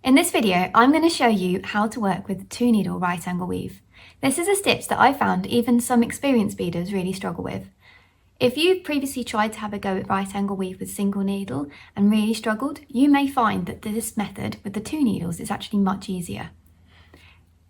In this video, I'm going to show you how to work with 2-needle right angle weave. This is a stitch that I found even some experienced beaders really struggle with. If you've previously tried to have a go at right angle weave with single needle and really struggled, you may find that this method with the 2 needles is actually much easier.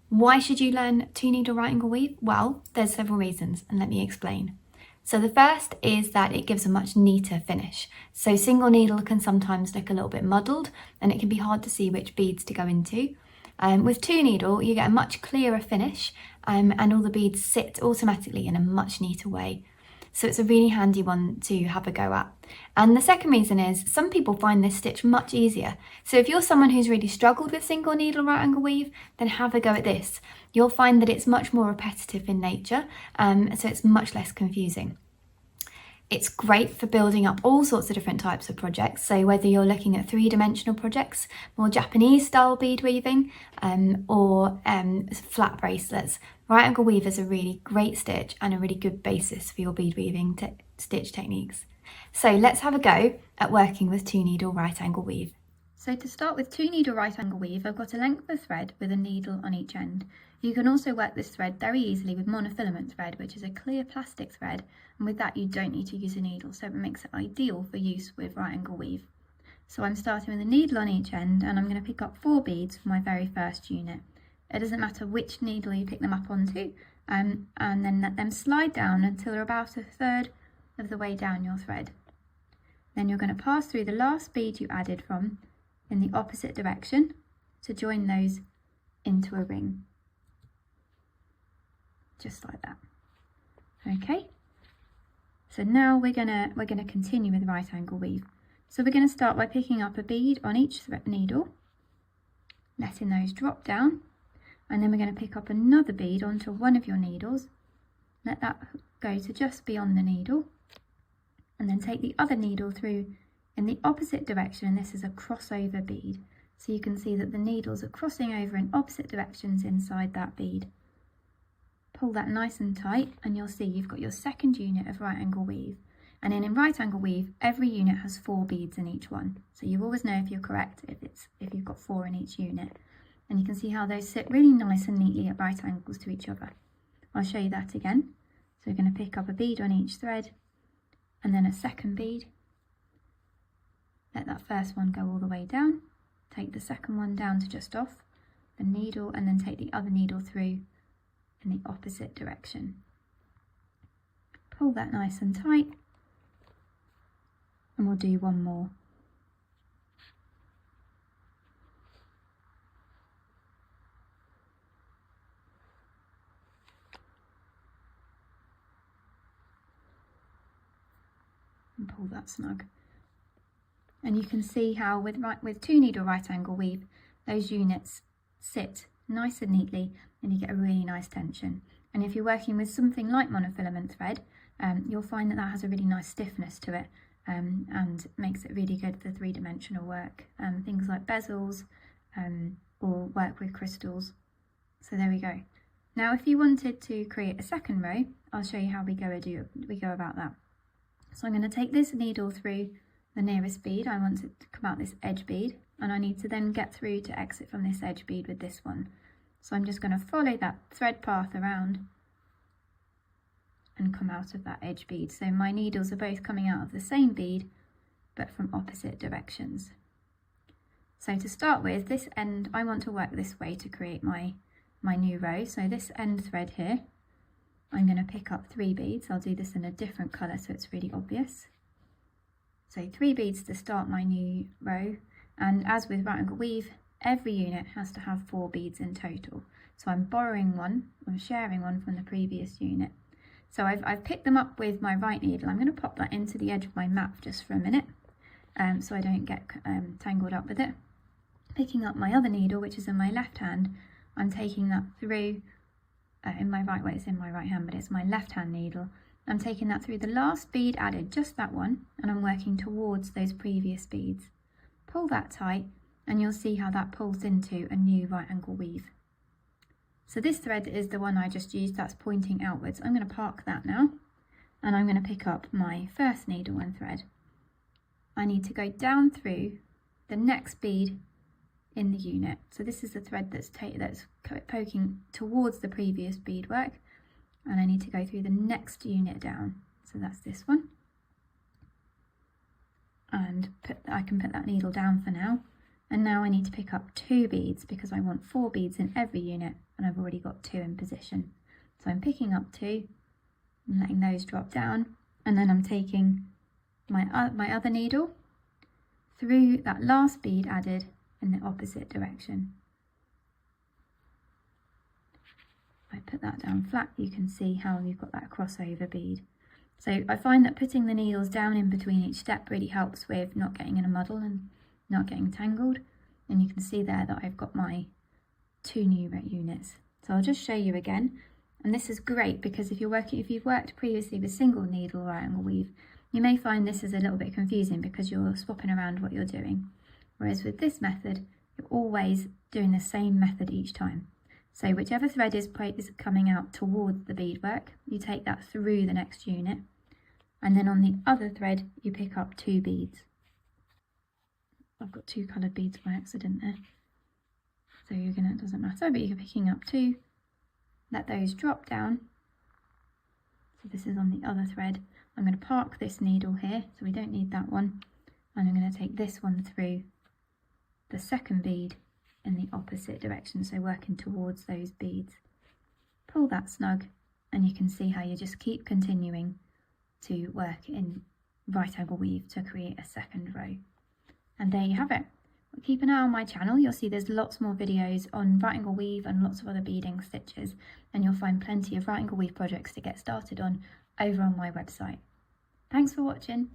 Why should you learn 2-needle right angle weave? Well, there's several reasons, and let me explain. So the first is that it gives a much neater finish. So single needle can sometimes look a little bit muddled and it can be hard to see which beads to go into. With 2-needle, you get a much clearer finish and all the beads sit automatically in a much neater way. So it's a really handy one to have a go at. And the second reason is some people find this stitch much easier. So if you're someone who's really struggled with single needle right angle weave, then have a go at this. You'll find that it's much more repetitive in nature, so it's much less confusing. It's great for building up all sorts of different types of projects. So whether you're looking at 3-dimensional projects, more Japanese style bead weaving, or flat bracelets, right angle weave is a really great stitch and a really good basis for your bead weaving stitch techniques. So let's have a go at working with 2-needle right angle weave. So to start with 2-needle right angle weave, I've got a length of thread with a needle on each end. You can also work this thread very easily with monofilament thread, which is a clear plastic thread, and with that you don't need to use a needle, so it makes it ideal for use with right angle weave. So I'm starting with a needle on each end, and I'm going to pick up 4 beads for my very first unit. It doesn't matter which needle you pick them up onto, and then let them slide down until they're about 1/3 of the way down your thread. Then you're going to pass through the last bead you added from in the opposite direction to join those into a ring. Just like that. Okay, so now we're gonna continue with right angle weave. So we're going to start by picking up a bead on each needle, letting those drop down, and then we're going to pick up another bead onto one of your needles, let that go to just beyond the needle, and then take the other needle through in the opposite direction, and this is a crossover bead. So you can see that the needles are crossing over in opposite directions inside that bead. Pull that nice and tight and you'll see you've got your second unit of right angle weave. And then in right angle weave, every unit has 4 beads in each one. So you always know if you're correct if you've got 4 in each unit. And you can see how those sit really nice and neatly at right angles to each other. I'll show you that again. So we're going to pick up a bead on each thread and then a second bead. Let that first one go all the way down. Take the second one down to just off the needle and then take the other needle through in the opposite direction. Pull that nice and tight and we'll do one more. And pull that snug. And you can see how with 2-needle right angle weave, those units sit nice and neatly and you get a really nice tension. And if you're working with something like monofilament thread, you'll find that has a really nice stiffness to it and makes it really good for 3-dimensional work. Things like bezels or work with crystals. So there we go. Now if you wanted to create a second row, I'll show you how we go about that. So I'm going to take this needle through the nearest bead. I want it to come out this edge bead, and I need to then get through to exit from this edge bead with this one. So I'm just going to follow that thread path around and come out of that edge bead. So my needles are both coming out of the same bead but from opposite directions. So to start with, this end I want to work this way to create my new row. So this end thread here, I'm going to pick up 3 beads. I'll do this in a different colour so it's really obvious. So 3 beads to start my new row, and as with right angle weave, every unit has to have 4 beads in total. So I'm borrowing one, I'm sharing one from the previous unit. So I've picked them up with my right needle. I'm going to pop that into the edge of my map just for a minute, so I don't get tangled up with it. Picking up my other needle, which is in my left hand, I'm taking that through, in my right way, it's in my right hand, but it's my left hand needle. I'm taking that through the last bead added, just that one, and I'm working towards those previous beads. Pull that tight and you'll see how that pulls into a new right angle weave. So this thread is the one I just used, that's pointing outwards. I'm going to park that now and I'm going to pick up my first needle and thread. I need to go down through the next bead in the unit. So this is the thread that's poking towards the previous beadwork, and I need to go through the next unit down. So that's this one, and I can put that needle down for now. And now I need to pick up 2 beads because I want 4 beads in every unit, and I've already got 2 in position. So I'm picking up 2 and letting those drop down, and then I'm taking my other needle through that last bead added in the opposite direction. If I put that down flat, you can see how you've got that crossover bead. So I find that putting the needles down in between each step really helps with not getting in a muddle and not getting tangled. And you can see there that I've got my 2 new units. So I'll just show you again. And this is great because if you've worked previously with single needle right angle weave, you may find this is a little bit confusing because you're swapping around what you're doing. Whereas with this method, you're always doing the same method each time. So whichever thread is coming out towards the beadwork, you take that through the next unit, and then on the other thread you pick up 2 beads. I've got 2 coloured beads by accident there. So it doesn't matter, but you're picking up 2, let those drop down. So this is on the other thread. I'm going to park this needle here, so we don't need that one. And I'm going to take this one through the second bead in the opposite direction, so working towards those beads. Pull that snug, and you can see how you just keep continuing to work in right angle weave to create a second row. And there you have it. Keep an eye on my channel, you'll see there's lots more videos on right angle weave and lots of other beading stitches, and you'll find plenty of right angle weave projects to get started on over on my website. Thanks for watching.